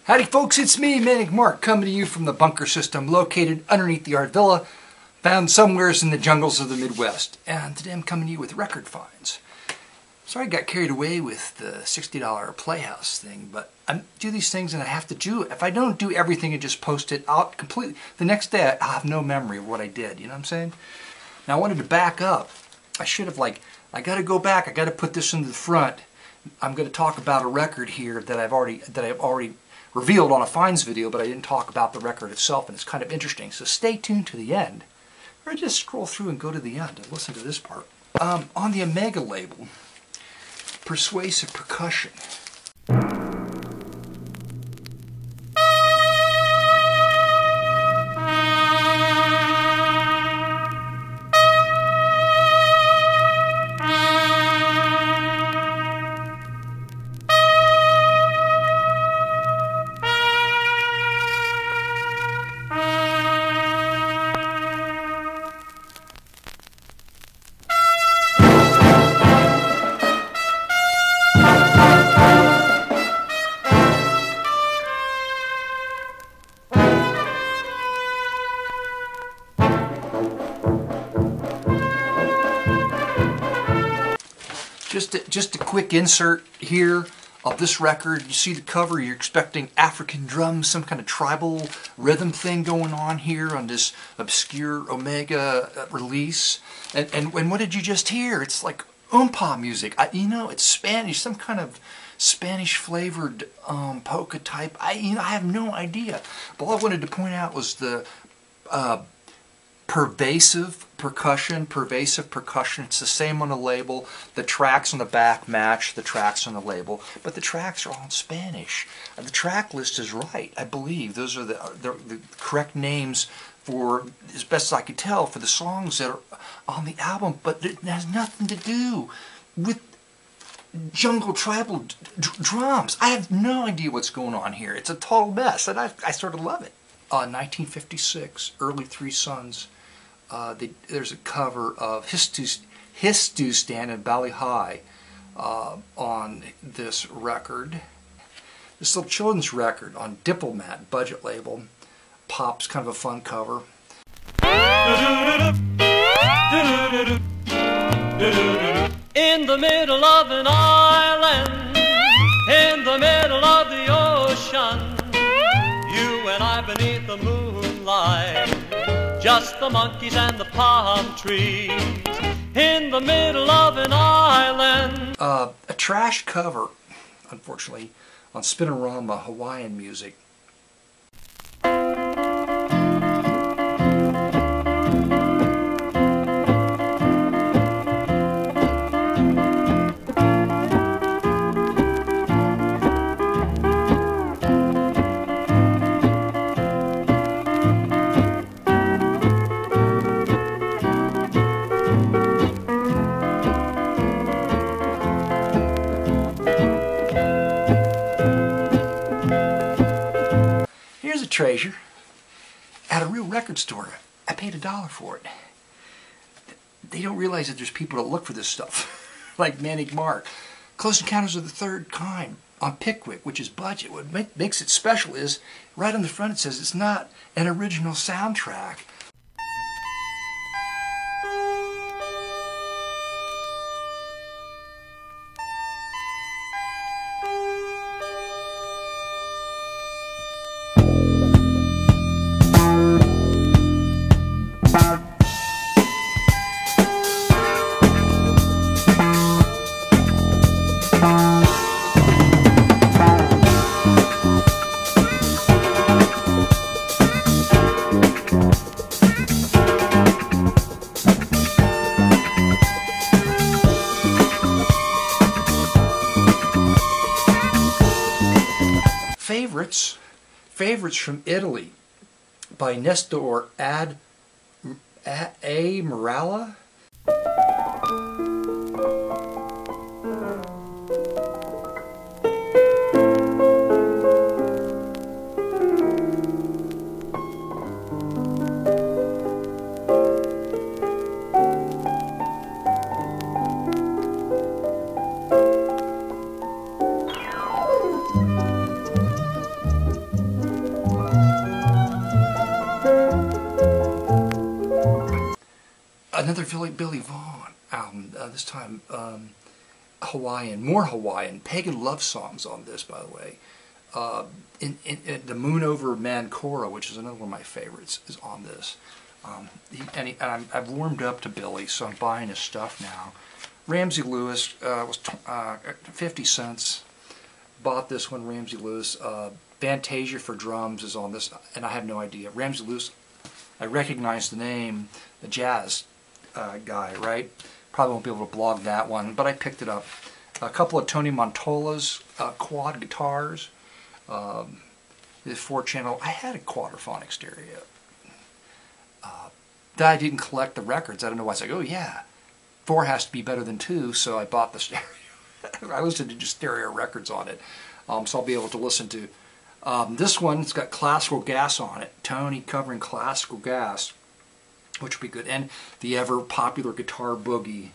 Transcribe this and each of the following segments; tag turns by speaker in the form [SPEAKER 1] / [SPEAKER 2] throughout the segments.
[SPEAKER 1] Howdy folks, it's me, Manic Mark, coming to you from the bunker system located underneath the Art Villa, found somewheres in the jungles of the Midwest. And today I'm coming to you with record finds. Sorry I got carried away with the $60 Playhouse thing, but I do these things and I have to do it. If I don't do everything and just post it out completely, the next day I'll have no memory of what I did, you know what I'm saying? Now I wanted to back up. I should have I gotta go back, I gotta put this into the front. I'm gonna talk about a record here that I've already revealed on a finds video, but I didn't talk about the record itself, and it's kind of interesting. So stay tuned to the end, or just scroll through and go to the end and listen to this part. On the Omega label, Persuasive Percussion. Just a quick insert here of this record. You see the cover, you're expecting African drums, some kind of tribal rhythm thing going on here on this obscure Omega release. And what did you just hear? It's like oompa music. You know, it's Spanish, some kind of Spanish flavored polka type. I have no idea. But all I wanted to point out was the pervasive percussion. It's the same on the label. The tracks on the back match the tracks on the label, but the tracks are all in Spanish. The track list is right, I believe. Those are the correct names for, as best as I could tell, for the songs that are on the album, but it has nothing to do with jungle tribal drums. I have no idea what's going on here. It's a total mess, and I sort of love it. 1956, Early Three Sons. There's a cover of Hindustan and Bali High on this record. This little children's record on Diplomat, budget label. Pop's kind of a fun cover.
[SPEAKER 2] In the middle of an island, in the middle of the ocean, you and I beneath the moonlight, just the monkeys and the palm trees, in the middle of an island. A
[SPEAKER 1] trash cover, unfortunately, on Spinorama Hawaiian music. Treasure at a real record store. I paid $1 for it. They don't realize that there's people that look for this stuff, like Manic Mark. Close Encounters of the Third Kind on Pickwick, which is budget. What makes it special is right on the front it says it's not an original soundtrack. Favorites from Italy by Nestor A. Morala. another Billy Vaughn album, this time Hawaiian, more Hawaiian, pagan love songs on this, by the way. In The Moon Over Mancora, which is another one of my favorites, is on this. I've warmed up to Billy, so I'm buying his stuff now. Ramsey Lewis was 50 cents. Bought this one, Ramsey Lewis. Fantasia for drums is on this, and I have no idea. Ramsey Lewis, I recognize the name, the jazz guy, right? Probably won't be able to blog that one, but I picked it up. A couple of Tony Montola's quad guitars. His 4-channel. I had a quadraphonic stereo. That I didn't collect the records. I don't know why. I was like, oh yeah, 4 has to be better than 2, so I bought the stereo. I listened to just stereo records on it, so I'll be able to listen to. This one, it's got classical gas on it. Tony covering classical gas, which would be good. And the ever popular Guitar Boogie.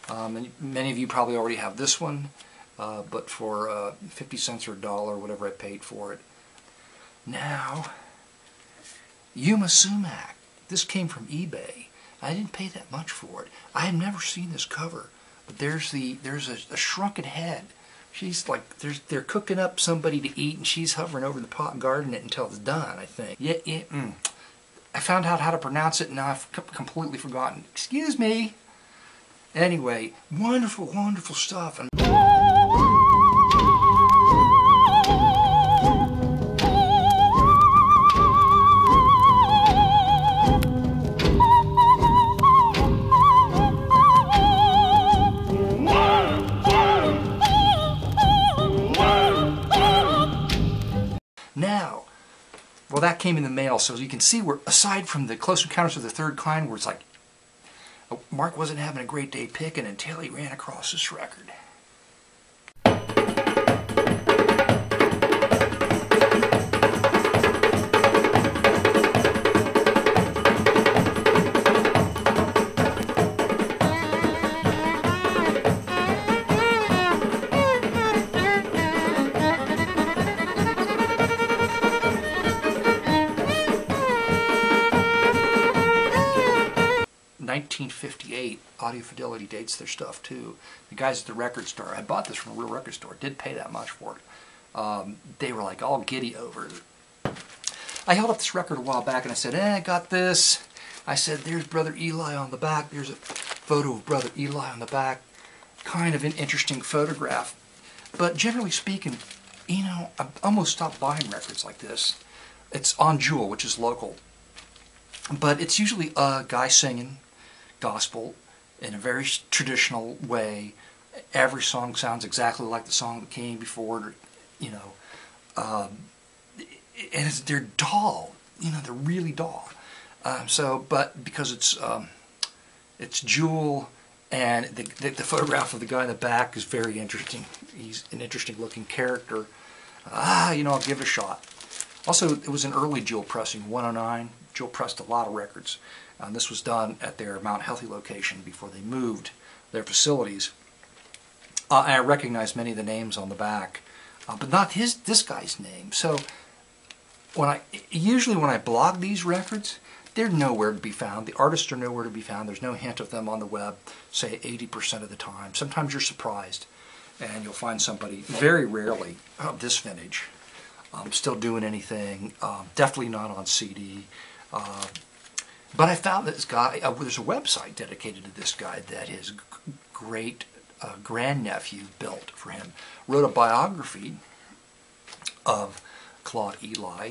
[SPEAKER 1] And many of you probably already have this one, but for 50 cents or $1, whatever I paid for it. Now, Yuma Sumac. This came from eBay. I didn't pay that much for it. I have never seen this cover, but there's a shrunken head. She's like, they're cooking up somebody to eat, and she's hovering over the pot and guarding it until it's done, I think. I found out how to pronounce it, and now I've completely forgotten. Excuse me. Anyway, wonderful, wonderful stuff. And now, well, that came in the mail, so as you can see, we're aside from the Close Encounters of the Third Kind, where it's like Mark wasn't having a great day picking until he ran across this record. 1958, Audio Fidelity dates their stuff too. The guys at the record store, I bought this from a real record store, didn't pay that much for it. They were like all giddy over it. I held up this record a while back and I said, I got this. I said, there's Brother Eli on the back. There's a photo of Brother Eli on the back. Kind of an interesting photograph. But generally speaking, you know, I've almost stopped buying records like this. It's on Jewel, which is local. But it's usually a guy singing gospel in a very traditional way. Every song sounds exactly like the song that came before it, you know. And they're dull, you know, they're really dull. But because it's Jewel, and the photograph of the guy in the back is very interesting. He's an interesting looking character. You know, I'll give it a shot. Also, it was an early Jewel pressing, 109. Jewel pressed a lot of records. This was done at their Mount Healthy location before they moved their facilities. And I recognize many of the names on the back, but not this guy's name. So usually when I blog these records, they're nowhere to be found. The artists are nowhere to be found. There's no hint of them on the web, say 80% of the time. Sometimes you're surprised, and you'll find somebody, very rarely, of this vintage, still doing anything. Definitely not on CD. But I found this guy, there's a website dedicated to this guy that his great grandnephew built for him. Wrote a biography of Claude Eli,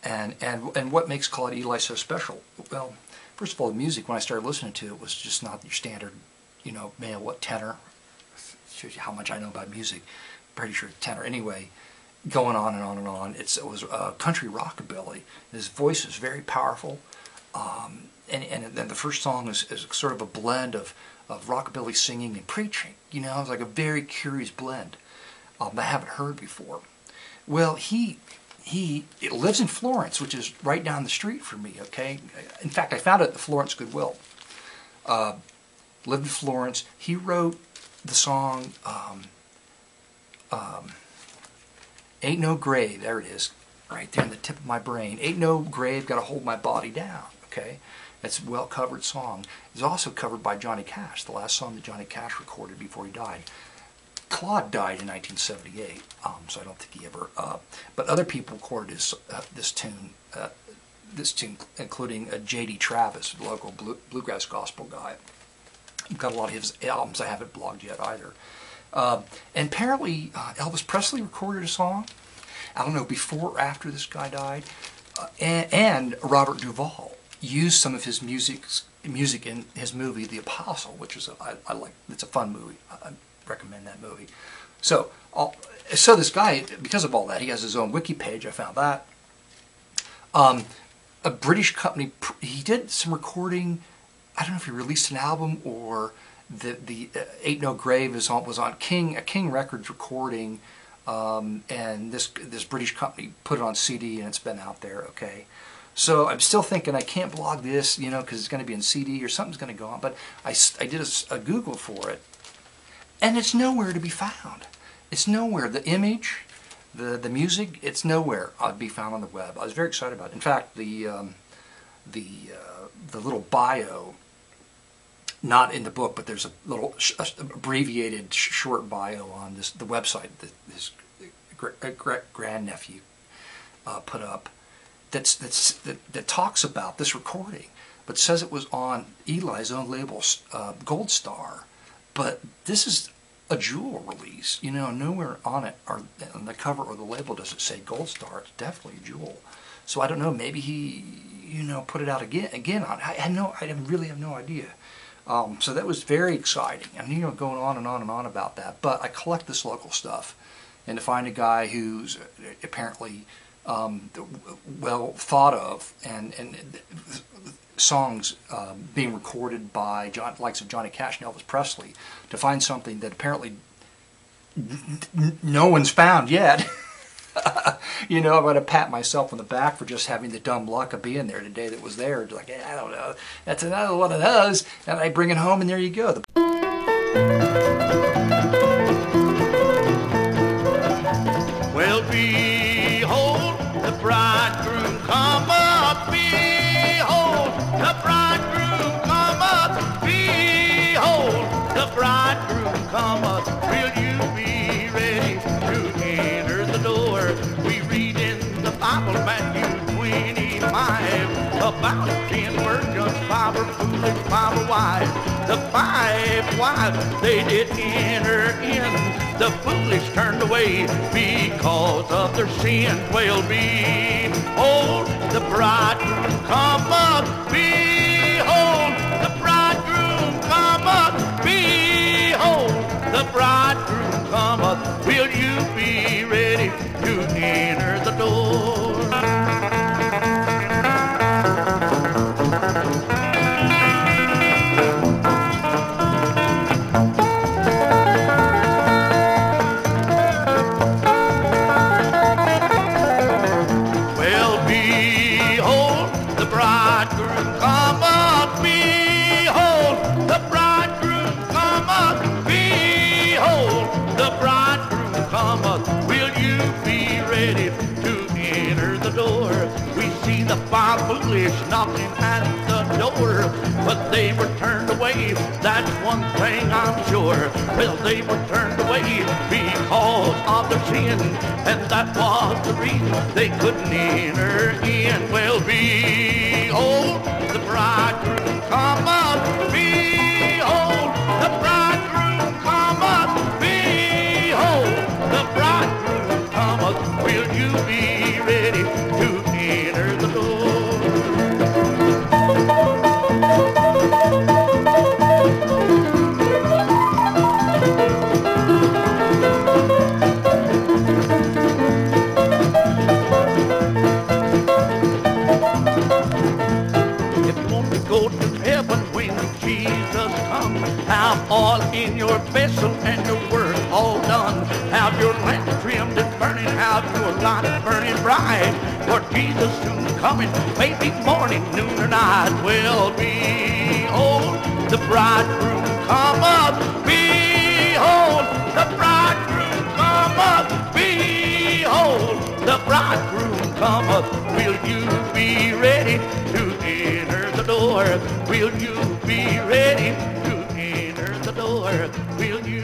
[SPEAKER 1] and what makes Claude Eli so special? Well, first of all, the music, when I started listening to it, was just not your standard, you know, male, tenor. Shows you how much I know about music. Pretty sure tenor. Anyway, going on and on and on. It was country rockabilly. His voice is very powerful. And then the first song is sort of a blend of rockabilly singing and preaching. You know, it's like a very curious blend that I haven't heard before. Well, he lives in Florence, which is right down the street from me, okay? In fact, I found it at the Florence Goodwill. Lived in Florence. He wrote the song Ain't No Grave. There it is, right there in the tip of my brain. Ain't no grave gotta hold my body down. okay? It's a well-covered song. It's also covered by Johnny Cash, the last song that Johnny Cash recorded before he died. Claude died in 1978, so I don't think he ever, but other people recorded this tune, including J.D. Travis, the local bluegrass gospel guy. I've got a lot of his albums. I haven't blogged yet either. And apparently Elvis Presley recorded a song, I don't know, before or after this guy died, and Robert Duvall used some of his music in his movie The Apostle, which is I like. It's a fun movie. I recommend that movie. So this guy, because of all that, he has his own wiki page. I found that. A British company, he did some recording. I don't know if he released an album or the Ain't No Grave was on King Records recording, and this British company put it on CD and it's been out there. Okay, so I'm still thinking I can't blog this, you know, because it's going to be in CD or something's going to go on. But I did a Google for it, and it's nowhere to be found. It's nowhere. The image, the music, it's nowhere to be found on the web. I was very excited about it. In fact, the little bio, not in the book, but there's a little abbreviated short bio on the website that his grandnephew put up that talks about this recording, but says it was on Eli's own label, Gold Star. But this is a Jewel release, you know. Nowhere on it or on the cover or the label does it say Gold Star. It's definitely a Jewel. So I don't know. Maybe he, you know, put it out again on. I really have no idea. So that was very exciting. I'm, you know, going on and on and on about that. But I collect this local stuff, and to find a guy who's apparently well thought of, and songs being recorded by likes of Johnny Cash and Elvis Presley, to find something that apparently no one's found yet. You know, I'm going to pat myself on the back for just having the dumb luck of being there today that was there. Like, I don't know, that's another one of those, and I bring it home, and there you go.
[SPEAKER 3] Well, behold, the bridegroom come up, behold, the bridegroom come up, behold, the bridegroom come up. Will you be ready to enter the door? We read in the Bible, Matthew 25, about 10 virgins, 5 are foolish, 5 are wise. The 5 wise, they did enter in. The foolish turned away because of their sin. Well, behold, the bridegroom come up. Behold, the bridegroom come up. Behold, the bridegroom come up. Will you be ready to enter the door? The 5 foolish knocking at the door, but they were turned away. That's one thing I'm sure. Well, they were turned away because of their sin, and that was the reason they couldn't enter in. Well, behold, the bridegroom come up. Behold, the bridegroom come up. Behold, the bridegroom come up. Will you be ready to enter the door? If you want to go to heaven when Jesus comes, have oil in your vessel and your work all done. Have your lamp trimmed and burning, have your light burning bright. For Jesus soon coming, maybe morning, noon, or night. Well, behold, the bridegroom come up. Behold, the bridegroom come up. Behold, the bridegroom come up. Will you be ready to enter Will you be ready to enter the door? Will you